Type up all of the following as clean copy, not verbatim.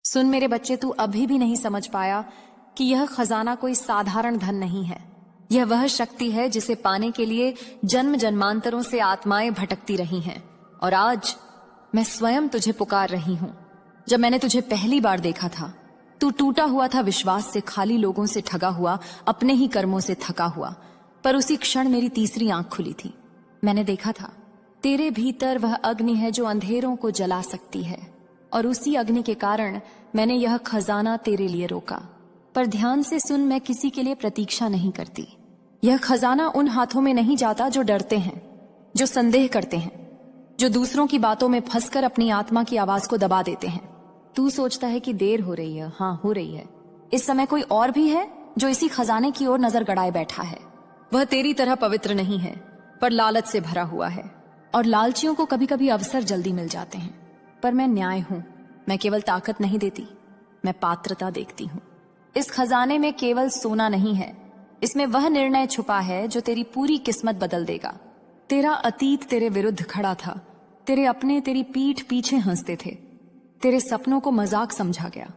सुन मेरे बच्चे, तू अभी भी नहीं समझ पाया कि यह खजाना कोई साधारण धन नहीं है। यह वह शक्ति है जिसे पाने के लिए जन्म जन्मांतरों से आत्माएं भटकती रही हैं। और आज मैं स्वयं तुझे पुकार रही हूं। जब मैंने तुझे पहली बार देखा था, तू टूटा हुआ था विश्वास से, खाली लोगों से ठगा हुआ, अपने ही कर्मों से थका हुआ। पर उसी क्षण मेरी तीसरी आंख खुली थी। मैंने देखा था तेरे भीतर वह अग्नि है जो अंधेरों को जला सकती है, और उसी अग्नि के कारण मैंने यह खजाना तेरे लिए रोका। पर ध्यान से सुन, मैं किसी के लिए प्रतीक्षा नहीं करती। यह खजाना उन हाथों में नहीं जाता जो डरते हैं, जो संदेह करते हैं, जो दूसरों की बातों में फंसकर अपनी आत्मा की आवाज को दबा देते हैं। तू सोचता है कि देर हो रही है। हाँ, हो रही है। इस समय कोई और भी है जो इसी खजाने की ओर नजर गड़ाए बैठा है। वह तेरी तरह पवित्र नहीं है, पर लालच से भरा हुआ है। और लालचियों को कभी कभी अवसर जल्दी मिल जाते हैं। पर मैं न्याय हूं। मैं केवल ताकत नहीं देती, मैं पात्रता देखती हूं। इस खजाने में केवल सोना नहीं है, इसमें वह निर्णय छुपा है जो तेरी पूरी किस्मत बदल देगा। तेरा अतीत तेरे विरुद्ध खड़ा था। तेरे अपने तेरी पीठ पीछे हंसते थे। तेरे सपनों को मजाक समझा गया।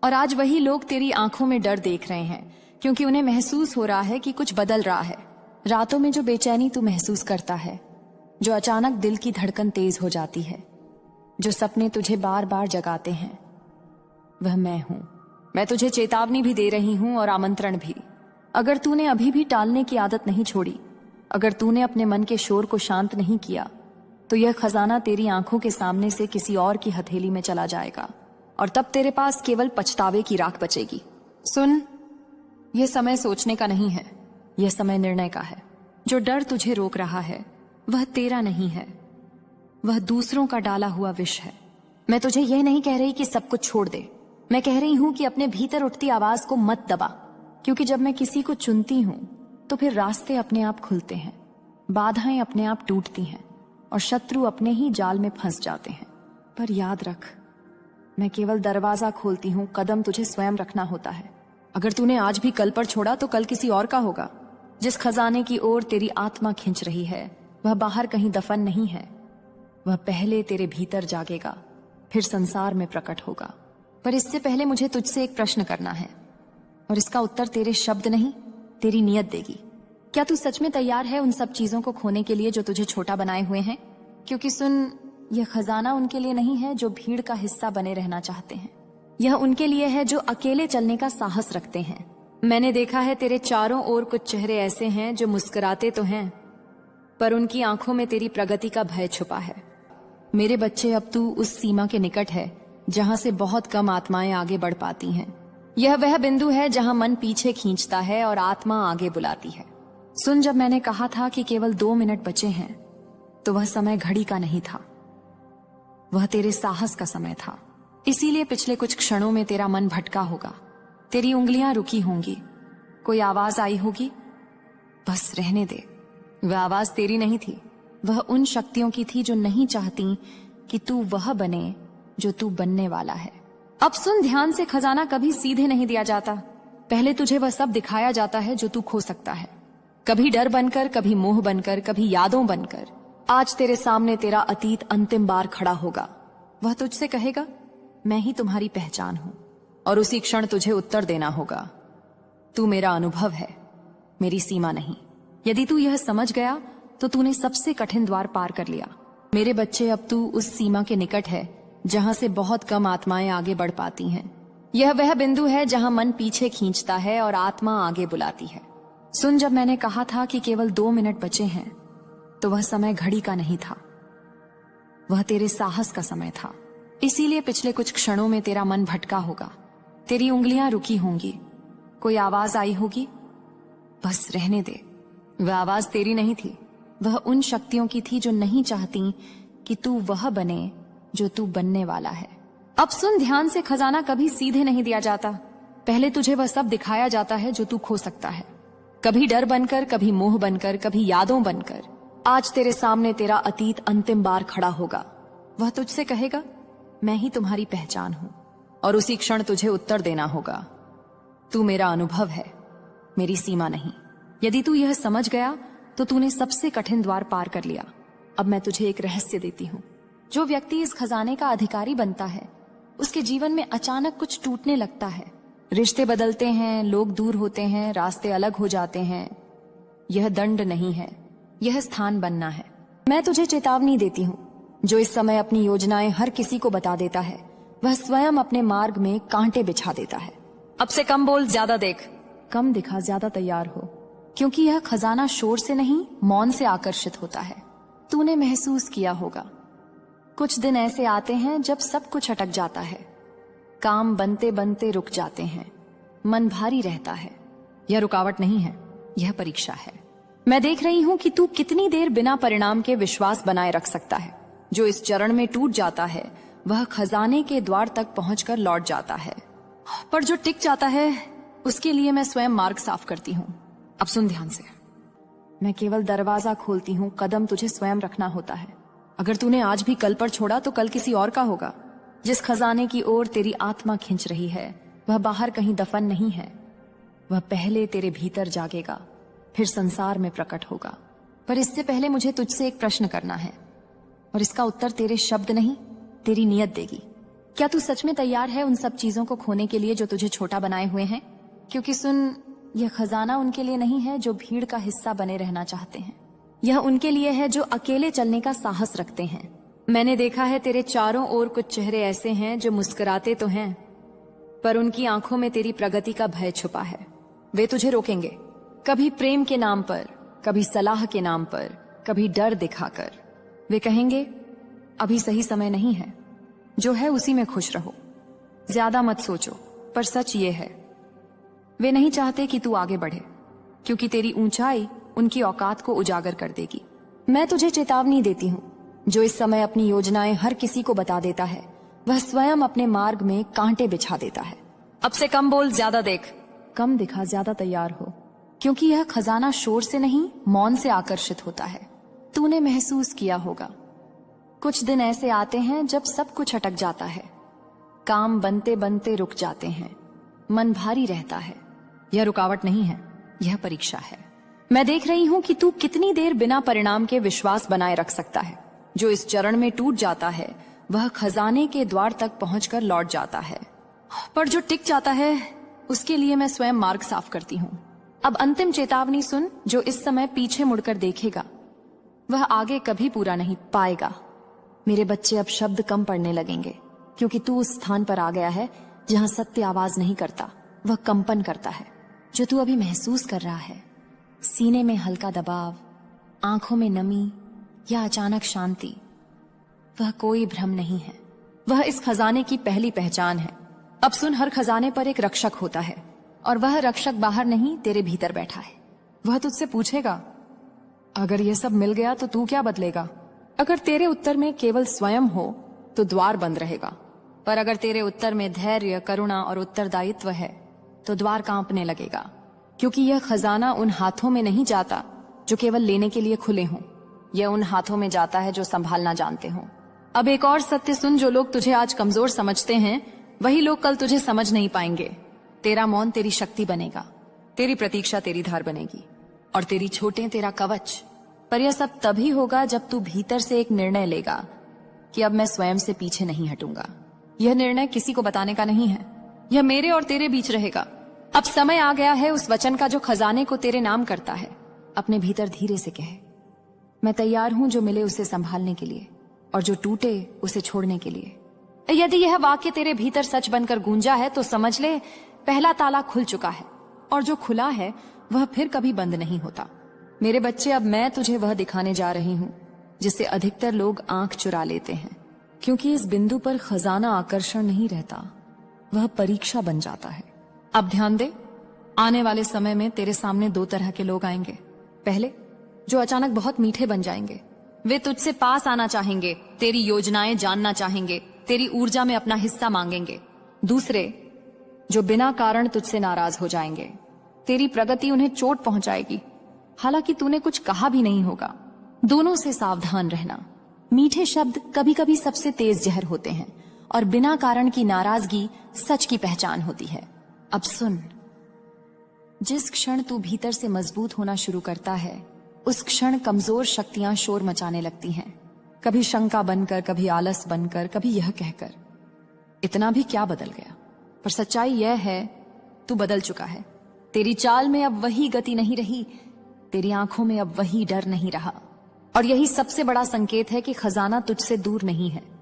और आज वही लोग तेरी आंखों में डर देख रहे हैं, क्योंकि उन्हें महसूस हो रहा है कि कुछ बदल रहा है। रातों में जो बेचैनी तू महसूस करता है, जो अचानक दिल की धड़कन तेज हो जाती है, जो सपने तुझे बार बार जगाते हैं, वह मैं हूं। मैं तुझे चेतावनी भी दे रही हूं और आमंत्रण भी। अगर तूने अभी भी टालने की आदत नहीं छोड़ी, अगर तूने अपने मन के शोर को शांत नहीं किया, तो यह खजाना तेरी आंखों के सामने से किसी और की हथेली में चला जाएगा, और तब तेरे पास केवल पछतावे की राख बचेगी। सुन, यह समय सोचने का नहीं है, यह समय निर्णय का है। जो डर तुझे रोक रहा है वह तेरा नहीं है, वह दूसरों का डाला हुआ विष है। मैं तुझे यह नहीं कह रही कि सब कुछ छोड़ दे। मैं कह रही हूं कि अपने भीतर उठती आवाज को मत दबा, क्योंकि जब मैं किसी को चुनती हूं तो फिर रास्ते अपने आप खुलते हैं, बाधाएं अपने आप टूटती हैं, और शत्रु अपने ही जाल में फंस जाते हैं। पर याद रख, मैं केवल दरवाजा खोलती हूं, कदम तुझे स्वयं रखना होता है। अगर तूने आज भी कल पर छोड़ा तो कल किसी और का होगा। जिस खजाने की ओर तेरी आत्मा खींच रही है वह बाहर कहीं दफन नहीं है। वह पहले तेरे भीतर जागेगा, फिर संसार में प्रकट होगा। पर इससे पहले मुझे तुझसे एक प्रश्न करना है, और इसका उत्तर तेरे शब्द नहीं, तेरी नियत देगी। क्या तू सच में तैयार है उन सब चीजों को खोने के लिए जो तुझे छोटा बनाए हुए हैं? क्योंकि सुन, यह खजाना उनके लिए नहीं है जो भीड़ का हिस्सा बने रहना चाहते हैं। यह उनके लिए है जो अकेले चलने का साहस रखते हैं। मैंने देखा है तेरे चारों ओर कुछ चेहरे ऐसे हैं जो मुस्कुराते तो हैं, पर उनकी आंखों में तेरी प्रगति का भय छुपा है। मेरे बच्चे, अब तू उस सीमा के निकट है जहां से बहुत कम आत्माएं आगे बढ़ पाती हैं। यह वह बिंदु है जहां मन पीछे खींचता है और आत्मा आगे बुलाती है। सुन, जब मैंने कहा था कि केवल 2 मिनट बचे हैं, तो वह समय घड़ी का नहीं था, वह तेरे साहस का समय था। इसीलिए पिछले कुछ क्षणों में तेरा मन भटका होगा, तेरी उंगलियां रुकी होंगी, कोई आवाज आई होगी। बस रहने दे। वह आवाज तेरी नहीं थी, वह उन शक्तियों की थी जो नहीं चाहती कि तू वह बने जो तू बनने वाला है। अब सुन ध्यान से, खजाना कभी सीधे नहीं दिया जाता। पहले तुझे वह सब दिखाया जाता है जो तू खो सकता है, कभी डर बनकर, कभी मोह बनकर, कभी यादों बनकर। आज तेरे सामने तेरा अतीत अंतिम बार खड़ा होगा। वह तुझसे कहेगा, मैं ही तुम्हारी पहचान हूं, और उसी क्षण तुझे उत्तर देना होगा, तू मेरा अनुभव है, मेरी सीमा नहीं। यदि तू यह समझ गया तो तूने सबसे कठिन द्वार पार कर लिया। मेरे बच्चे, अब तू उस सीमा के निकट है जहां से बहुत कम आत्माएं आगे बढ़ पाती हैं। यह वह बिंदु है जहां मन पीछे खींचता है और आत्मा आगे बुलाती है। सुन, जब मैंने कहा था कि केवल 2 मिनट बचे हैं, तो वह समय घड़ी का नहीं था, वह तेरे साहस का समय था। इसीलिए पिछले कुछ क्षणों में तेरा मन भटका होगा, तेरी उंगलियां रुकी होंगी, कोई आवाज आई होगी। बस रहने दे। वह आवाज तेरी नहीं थी, वह उन शक्तियों की थी जो नहीं चाहती कि तू वह बने जो तू बनने वाला है। अब सुन ध्यान से, खजाना कभी सीधे नहीं दिया जाता। पहले तुझे वह सब दिखाया जाता है जो तू खो सकता है, कभी डर बनकर, कभी मोह बनकर, कभी यादों बनकर। आज तेरे सामने तेरा अतीत अंतिम बार खड़ा होगा। वह तुझसे कहेगा, मैं ही तुम्हारी पहचान हूं, और उसी क्षण तुझे उत्तर देना होगा, तू मेरा अनुभव है, मेरी सीमा नहीं। यदि तू यह समझ गया तो तूने सबसे कठिन द्वार पार कर लिया। अब मैं तुझे एक रहस्य देती हूं। जो व्यक्ति इस खजाने का अधिकारी बनता है, उसके जीवन में अचानक कुछ टूटने लगता है। रिश्ते बदलते हैं, लोग दूर होते हैं, रास्ते अलग हो जाते हैं। यह दंड नहीं है, यह स्थान बनना है। मैं तुझे चेतावनी देती हूँ। जो इस समय अपनी योजनाएं हर किसी को बता देता है, वह स्वयं अपने मार्ग में कांटे बिछा देता है। अब से कम बोल, ज्यादा देख। कम दिखा, ज्यादा तैयार हो, क्योंकि यह खजाना शोर से नहीं, मौन से आकर्षित होता है। तूने महसूस किया होगा, कुछ दिन ऐसे आते हैं जब सब कुछ अटक जाता है, काम बनते बनते रुक जाते हैं, मन भारी रहता है। यह रुकावट नहीं है, यह परीक्षा है। मैं देख रही हूं कि तू कितनी देर बिना परिणाम के विश्वास बनाए रख सकता है। जो इस चरण में टूट जाता है, वह खजाने के द्वार तक पहुंचकर लौट जाता है, पर जो टिक जाता है, उसके लिए मैं स्वयं मार्ग साफ करती हूँ। अब सुन ध्यान से। मैं केवल दरवाजा खोलती हूँ, कदम तुझे स्वयं रखना होता है। अगर तूने आज भी कल पर छोड़ा तो कल किसी और का होगा। जिस खजाने की ओर तेरी आत्मा खींच रही है, वह बाहर कहीं दफन नहीं है। वह पहले तेरे भीतर जागेगा, फिर संसार में प्रकट होगा। पर इससे पहले मुझे तुझसे एक प्रश्न करना है, और इसका उत्तर तेरे शब्द नहीं, तेरी नियत देगी। क्या तू सच में तैयार है उन सब चीजों को खोने के लिए जो तुझे छोटा बनाए हुए हैं? क्योंकि सुन, यह खजाना उनके लिए नहीं है जो भीड़ का हिस्सा बने रहना चाहते हैं। यह उनके लिए है जो अकेले चलने का साहस रखते हैं। मैंने देखा है तेरे चारों ओर कुछ चेहरे ऐसे हैं जो मुस्कुराते तो हैं, पर उनकी आंखों में तेरी प्रगति का भय छुपा है। वे तुझे रोकेंगे, कभी प्रेम के नाम पर, कभी सलाह के नाम पर, कभी डर दिखाकर। वे कहेंगे, अभी सही समय नहीं है, जो है उसी में खुश रहो, ज्यादा मत सोचो। पर सच ये है, वे नहीं चाहते कि तू आगे बढ़े, क्योंकि तेरी ऊंचाई उनकी औकात को उजागर कर देगी। मैं तुझे चेतावनी देती हूँ। जो इस समय अपनी योजनाएं हर किसी को बता देता है, वह स्वयं अपने मार्ग में कांटे बिछा देता है। अब से कम बोल, ज्यादा देख। कम दिखा, ज्यादा तैयार हो, क्योंकि यह खजाना शोर से नहीं, मौन से आकर्षित होता है। तूने महसूस किया होगा, कुछ दिन ऐसे आते हैं जब सब कुछ अटक जाता है, काम बनते बनते रुक जाते हैं, मन भारी रहता है। यह रुकावट नहीं है, यह परीक्षा है। मैं देख रही हूं कि तू कितनी देर बिना परिणाम के विश्वास बनाए रख सकता है। जो इस चरण में टूट जाता है, वह खजाने के द्वार तक पहुंचकर लौट जाता है, पर जो टिक जाता है, उसके लिए मैं स्वयं मार्ग साफ करती हूँ। अब अंतिम चेतावनी सुन। जो इस समय पीछे मुड़कर देखेगा, वह आगे कभी पूरा नहीं पाएगा। मेरे बच्चे, अब शब्द कम पड़ने लगेंगे, क्योंकि तू उस स्थान पर आ गया है जहां सत्य आवाज नहीं करता, वह कंपन करता है। जो तू अभी महसूस कर रहा है, सीने में हल्का दबाव, आंखों में नमी या अचानक शांति, वह कोई भ्रम नहीं है, वह इस खजाने की पहली पहचान है। अब सुन, हर खजाने पर एक रक्षक होता है, और वह रक्षक बाहर नहीं, तेरे भीतर बैठा है। वह तुझसे पूछेगा, अगर यह सब मिल गया तो तू क्या बदलेगा? अगर तेरे उत्तर में केवल स्वयं हो तो द्वार बंद रहेगा, पर अगर तेरे उत्तर में धैर्य, करुणा और उत्तरदायित्व है तो द्वार कांपने लगेगा। क्योंकि यह खजाना उन हाथों में नहीं जाता जो केवल लेने के लिए खुले हों, यह उन हाथों में जाता है जो संभालना जानते हों। अब एक और सत्य सुन। जो लोग तुझे आज कमजोर समझते हैं, वही लोग कल तुझे समझ नहीं पाएंगे। तेरा मौन तेरी शक्ति बनेगा, तेरी प्रतीक्षा तेरी धार बनेगी, और तेरी छोटें तेरा कवच। पर यह सब तभी होगा जब तू भीतर से एक निर्णय लेगा कि अब मैं स्वयं से पीछे नहीं हटूंगा। यह निर्णय किसी को बताने का नहीं है, यह मेरे और तेरे बीच रहेगा। अब समय आ गया है उस वचन का जो खजाने को तेरे नाम करता है। अपने भीतर धीरे से कहे, मैं तैयार हूं जो मिले उसे संभालने के लिए, और जो टूटे उसे छोड़ने के लिए। यदि यह वाक्य तेरे भीतर सच बनकर गूंजा है तो समझ ले, पहला ताला खुल चुका है, और जो खुला है वह फिर कभी बंद नहीं होता। मेरे बच्चे, अब मैं तुझे वह दिखाने जा रही हूं जिससे अधिकतर लोग आंख चुरा लेते हैं, क्योंकि इस बिंदु पर खजाना आकर्षण नहीं रहता, वह परीक्षा बन जाता है। अब ध्यान दे, आने वाले समय में तेरे सामने दो तरह के लोग आएंगे। पहले, जो अचानक बहुत मीठे बन जाएंगे, वे तुझसे पास आना चाहेंगे, तेरी योजनाएं जानना चाहेंगे, तेरी ऊर्जा में अपना हिस्सा मांगेंगे। दूसरे, जो बिना कारण तुझसे नाराज हो जाएंगे, तेरी प्रगति उन्हें चोट पहुंचाएगी, हालांकि तूने कुछ कहा भी नहीं होगा। दोनों से सावधान रहना। मीठे शब्द कभी कभी सबसे तेज जहर होते हैं, और बिना कारण की नाराजगी सच की पहचान होती है। अब सुन, जिस क्षण तू भीतर से मजबूत होना शुरू करता है, उस क्षण कमजोर शक्तियां शोर मचाने लगती हैं, कभी शंका बनकर, कभी आलस बनकर, कभी यह कहकर, इतना भी क्या बदल गया, पर सच्चाई यह है तू बदल चुका है। तेरी चाल में अब वही गति नहीं रही, तेरी आंखों में अब वही डर नहीं रहा। और यही सबसे बड़ा संकेत है कि खजाना तुझसे दूर नहीं है।